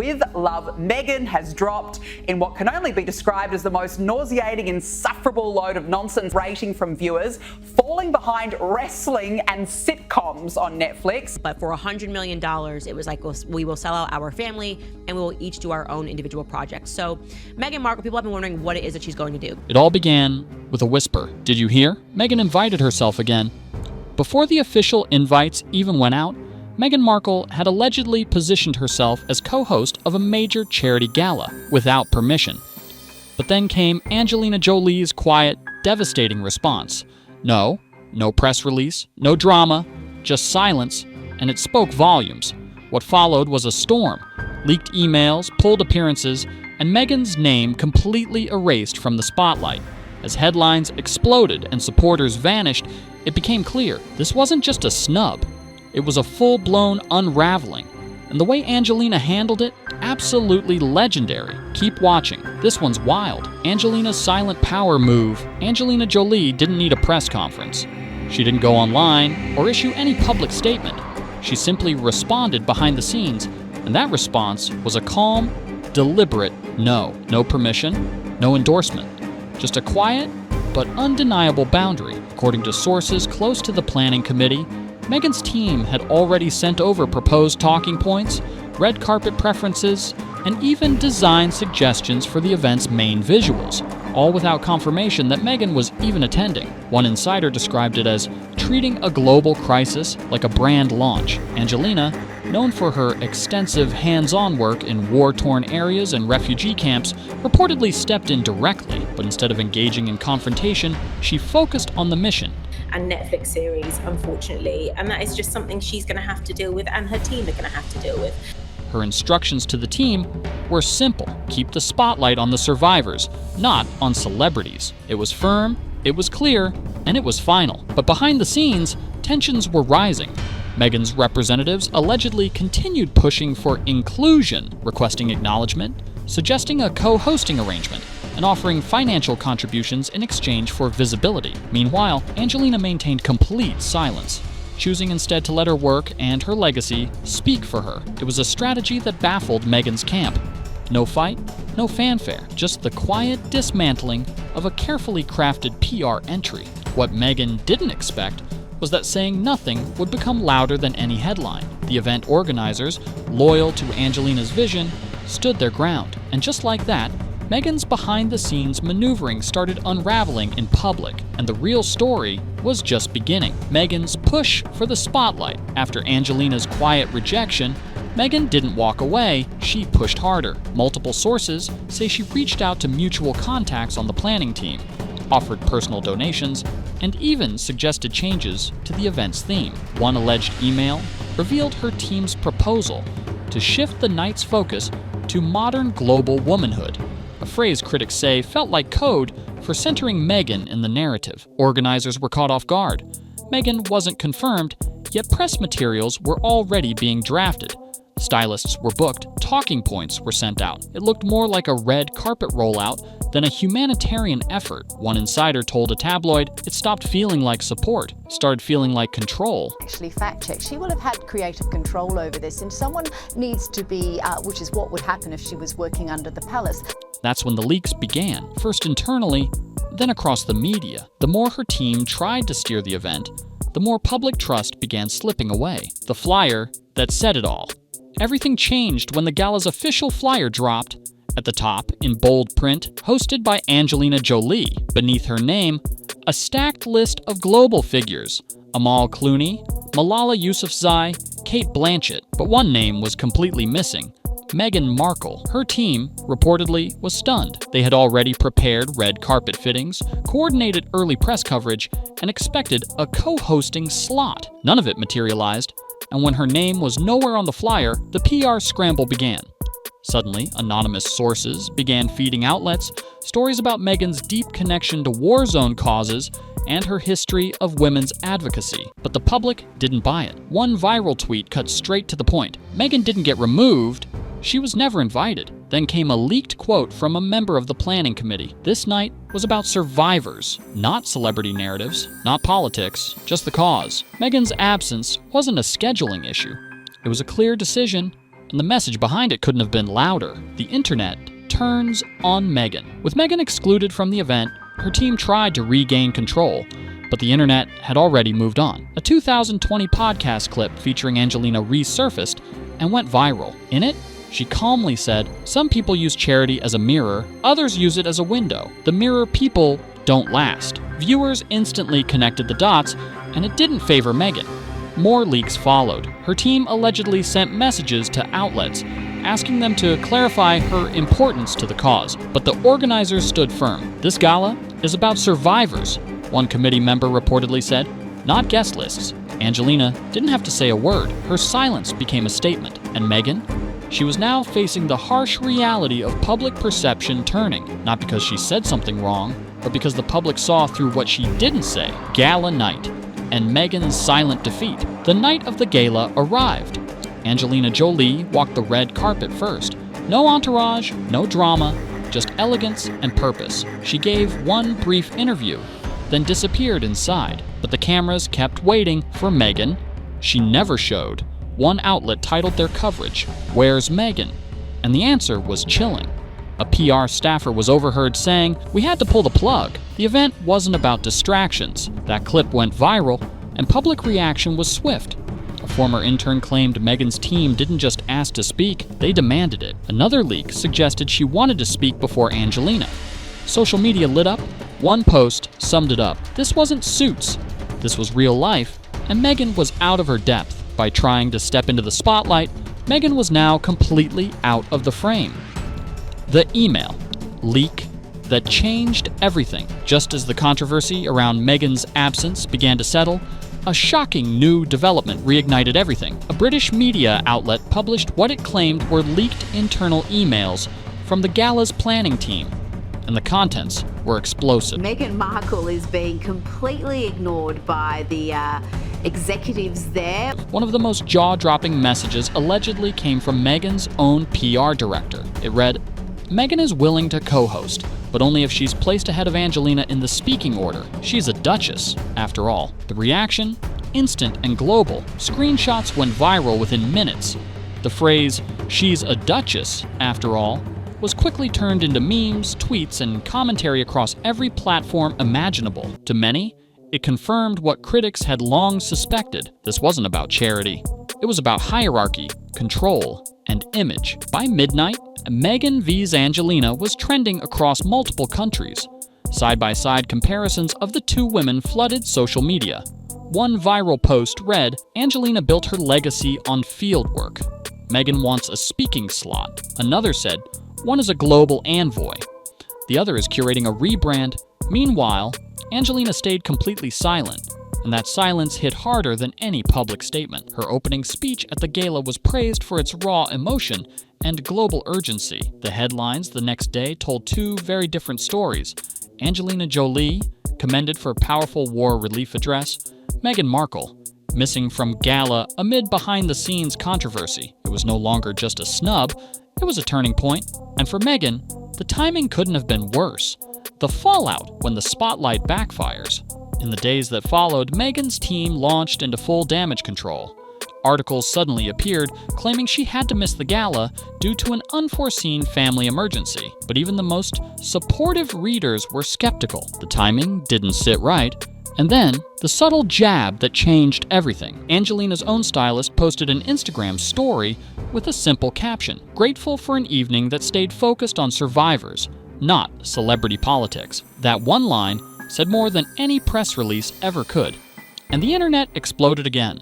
with love, Meghan has dropped in what can only be described as the most nauseating, insufferable load of nonsense rating from viewers, falling behind wrestling and sitcoms on Netflix. But for $100 million, it was like, we will sell out our family and we will each do our own individual projects. So Meghan Markle, people have been wondering what it is that she's going to do. It all began with a whisper. Did you hear? Meghan invited herself again. Before the official invites even went out, Meghan Markle had allegedly positioned herself as co-host of a major charity gala without permission. But then came Angelina Jolie's quiet, devastating response. No press release, no drama, just silence, and it spoke volumes. What followed was a storm. Leaked emails, pulled appearances, and Meghan's name completely erased from the spotlight. As headlines exploded and supporters vanished, it became clear this wasn't just a snub. It was a full-blown unraveling. And the way Angelina handled it, absolutely legendary. Keep watching. This one's wild. Angelina's silent power move. Angelina Jolie didn't need a press conference. She didn't go online or issue any public statement. She simply responded behind the scenes, and that response was a calm, deliberate no. No permission, no endorsement. Just a quiet but undeniable boundary. According to sources close to the planning committee, Meghan's team had already sent over proposed talking points, red carpet preferences, and even design suggestions for the event's main visuals, all without confirmation that Meghan was even attending. One insider described it as treating a global crisis like a brand launch. Angelina, known for her extensive hands-on work in war-torn areas and refugee camps, reportedly stepped in directly, but instead of engaging in confrontation, she focused on the mission. And Netflix series, unfortunately, and that is just something she's going to have to deal with and her team are going to have to deal with. Her instructions to the team were simple. Keep the spotlight on the survivors, not on celebrities. It was firm, it was clear, and it was final. But behind the scenes, tensions were rising. Meghan's representatives allegedly continued pushing for inclusion, requesting acknowledgement, suggesting a co-hosting arrangement, and offering financial contributions in exchange for visibility. Meanwhile, Angelina maintained complete silence, choosing instead to let her work and her legacy speak for her. It was a strategy that baffled Meghan's camp. No fight, no fanfare, just the quiet dismantling of a carefully crafted PR entry. What Meghan didn't expect was that saying nothing would become louder than any headline. The event organizers, loyal to Angelina's vision, stood their ground. And just like that, Meghan's behind-the-scenes maneuvering started unraveling in public, and the real story was just beginning. Meghan's push for the spotlight. After Angelina's quiet rejection, Meghan didn't walk away, she pushed harder. Multiple sources say she reached out to mutual contacts on the planning team, offered personal donations, and even suggested changes to the event's theme. One alleged email revealed her team's proposal to shift the night's focus to modern global womanhood, a phrase critics say felt like code for centering Meghan in the narrative. Organizers were caught off guard. Meghan wasn't confirmed, yet press materials were already being drafted. Stylists were booked, talking points were sent out. It looked more like a red carpet rollout than a humanitarian effort. One insider told a tabloid it stopped feeling like support, started feeling like control. Actually fact-check. She will have had creative control over this, and someone needs to be, which is what would happen if she was working under the palace. That's when the leaks began, first internally, then across the media. The more her team tried to steer the event, the more public trust began slipping away. The flyer that said it all. Everything changed when the gala's official flyer dropped. At the top, in bold print, hosted by Angelina Jolie. Beneath her name, a stacked list of global figures: Amal Clooney, Malala Yousafzai, Kate Blanchett. But one name was completely missing: Meghan Markle. Her team, reportedly, was stunned. They had already prepared red carpet fittings, coordinated early press coverage, and expected a co-hosting slot. None of it materialized, and when her name was nowhere on the flyer, the PR scramble began. Suddenly, anonymous sources began feeding outlets stories about Meghan's deep connection to war zone causes and her history of women's advocacy. But the public didn't buy it. One viral tweet cut straight to the point. Meghan didn't get removed, she was never invited. Then came a leaked quote from a member of the planning committee. This night was about survivors, not celebrity narratives, not politics, just the cause. Meghan's absence wasn't a scheduling issue. It was a clear decision and the message behind it couldn't have been louder. The internet turns on Meghan. With Meghan excluded from the event, her team tried to regain control, but the internet had already moved on. A 2020 podcast clip featuring Angelina resurfaced and went viral. In it, she calmly said, "Some people use charity as a mirror, others use it as a window. The mirror people don't last." Viewers instantly connected the dots, and it didn't favor Meghan. More leaks followed. Her team allegedly sent messages to outlets, asking them to clarify her importance to the cause, but the organizers stood firm. "This gala is about survivors," one committee member reportedly said, "not guest lists." Angelina didn't have to say a word. Her silence became a statement. And Meghan? She was now facing the harsh reality of public perception turning, not because she said something wrong, but because the public saw through what she didn't say. Gala night, and Meghan's silent defeat. The night of the gala arrived. Angelina Jolie walked the red carpet first. No entourage, no drama, just elegance and purpose. She gave one brief interview, then disappeared inside. But the cameras kept waiting for Meghan. She never showed. One outlet titled their coverage, "Where's Meghan?" And the answer was chilling. A PR staffer was overheard saying, "We had to pull the plug." The event wasn't about distractions. That clip went viral, and public reaction was swift. A former intern claimed Meghan's team didn't just ask to speak, they demanded it. Another leak suggested she wanted to speak before Angelina. Social media lit up. One post summed it up. This wasn't Suits. This was real life, and Meghan was out of her depth. By trying to step into the spotlight, Meghan was now completely out of the frame. The email leak that changed everything. Just as the controversy around Meghan's absence began to settle, a shocking new development reignited everything. A British media outlet published what it claimed were leaked internal emails from the gala's planning team, and the contents were explosive. Meghan Markle is being completely ignored by the executives there. One of the most jaw-dropping messages allegedly came from Meghan's own PR director. It read, "Meghan is willing to co-host, but only if she's placed ahead of Angelina in the speaking order. She's a duchess, after all." The reaction? Instant and global. Screenshots went viral within minutes. The phrase, "she's a duchess, after all," was quickly turned into memes, tweets, and commentary across every platform imaginable. To many, it confirmed what critics had long suspected. This wasn't about charity. It was about hierarchy, control, and image. By midnight, Meghan vs. Angelina was trending across multiple countries. Side-by-side comparisons of the two women flooded social media. One viral post read, "Angelina built her legacy on fieldwork. Meghan wants a speaking slot." Another said, "One is a global envoy. The other is curating a rebrand." Meanwhile, Angelina stayed completely silent, and that silence hit harder than any public statement. Her opening speech at the gala was praised for its raw emotion and global urgency. The headlines the next day told two very different stories. Angelina Jolie, commended for powerful war relief address. Meghan Markle, missing from gala amid behind-the-scenes controversy. It was no longer just a snub, it was a turning point. And for Meghan, the timing couldn't have been worse. The fallout when the spotlight backfires. In the days that followed, Meghan's team launched into full damage control. Articles suddenly appeared claiming she had to miss the gala due to an unforeseen family emergency. But even the most supportive readers were skeptical. The timing didn't sit right. And then, the subtle jab that changed everything. Angelina's own stylist posted an Instagram story with a simple caption, "Grateful for an evening that stayed focused on survivors, not celebrity politics." That one line said more than any press release ever could. And the internet exploded again.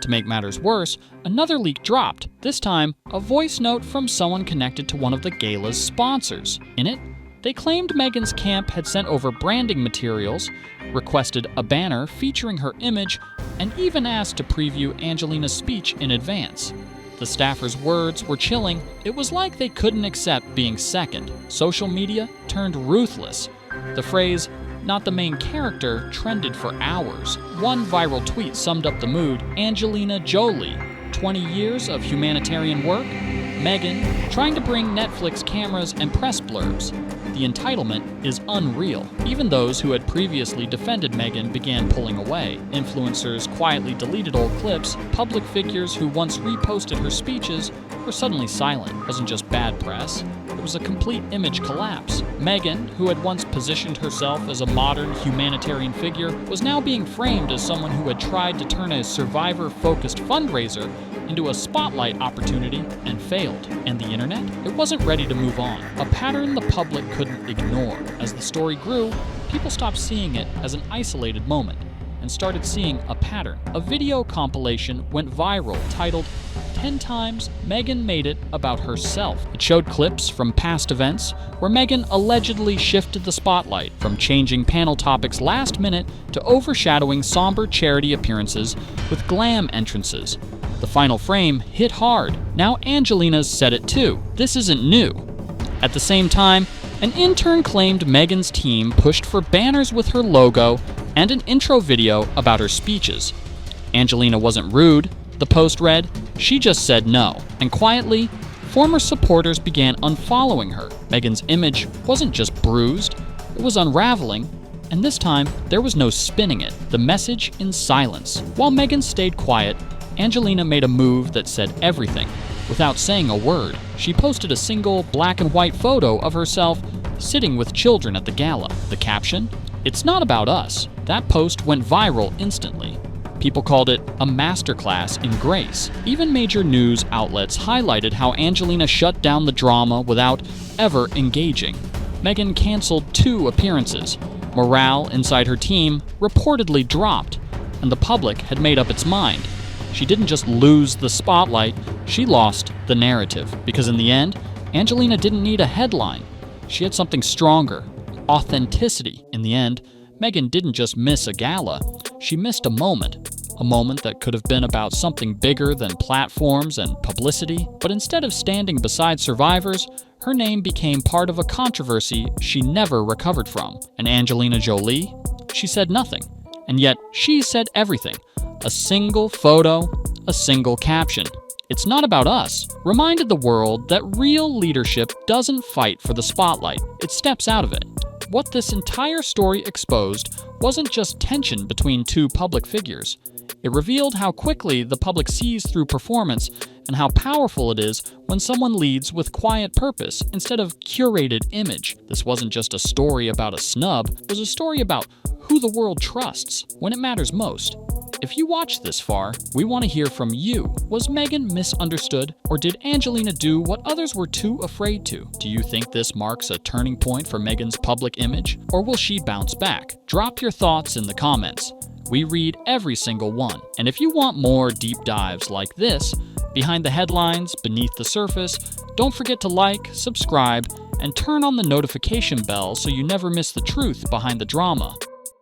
To make matters worse, another leak dropped, this time a voice note from someone connected to one of the gala's sponsors. In it, they claimed Meghan's camp had sent over branding materials, requested a banner featuring her image, and even asked to preview Angelina's speech in advance. The staffers' words were chilling. It was like they couldn't accept being second. Social media turned ruthless. The phrase, "not the main character," trended for hours. One viral tweet summed up the mood. Angelina Jolie, 20 years of humanitarian work. Meghan, trying to bring Netflix cameras and press blurbs. The entitlement is unreal. Even those who had previously defended Meghan began pulling away. Influencers quietly deleted old clips. Public figures who once reposted her speeches were suddenly silent. It wasn't just bad press. It was a complete image collapse. Meghan, who had once positioned herself as a modern humanitarian figure, was now being framed as someone who had tried to turn a survivor-focused fundraiser into a spotlight opportunity and failed. And the internet? It wasn't ready to move on. A pattern the public couldn't ignore. As the story grew, people stopped seeing it as an isolated moment and started seeing a pattern. A video compilation went viral titled 10 Times Meghan Made It About Herself. It showed clips from past events where Meghan allegedly shifted the spotlight, from changing panel topics last minute to overshadowing somber charity appearances with glam entrances. The final frame hit hard. Now Angelinas said it too. This isn't new. At the same time, an intern claimed Meghan's team pushed for banners with her logo and an intro video about her speeches. Angelina wasn't rude, the post read. She just said no. And quietly, former supporters began unfollowing her. Meghan's image wasn't just bruised, it was unraveling. And this time, there was no spinning it. The message in silence. While Meghan stayed quiet, Angelina made a move that said everything. Without saying a word, she posted a single black and white photo of herself sitting with children at the gala. The caption? "It's not about us." That post went viral instantly. People called it a masterclass in grace. Even major news outlets highlighted how Angelina shut down the drama without ever engaging. Meghan canceled 2 appearances. Morale inside her team reportedly dropped, and the public had made up its mind. She didn't just lose the spotlight, she lost the narrative. Because in the end, Angelina didn't need a headline. She had something stronger, authenticity. In the end, Meghan didn't just miss a gala, she missed a moment that could have been about something bigger than platforms and publicity. But instead of standing beside survivors, her name became part of a controversy she never recovered from. And Angelina Jolie? She said nothing. And yet, she said everything. A single photo, a single caption. "It's not about us," reminded the world that real leadership doesn't fight for the spotlight, it steps out of it. What this entire story exposed wasn't just tension between 2 public figures. It revealed how quickly the public sees through performance and how powerful it is when someone leads with quiet purpose instead of curated image. This wasn't just a story about a snub, it was a story about who the world trusts when it matters most. If you watched this far, we want to hear from you. Was Meghan misunderstood, or did Angelina do what others were too afraid to? Do you think this marks a turning point for Meghan's public image, or will she bounce back? Drop your thoughts in the comments. We read every single one. And if you want more deep dives like this, behind the headlines, beneath the surface, don't forget to like, subscribe, and turn on the notification bell so you never miss the truth behind the drama.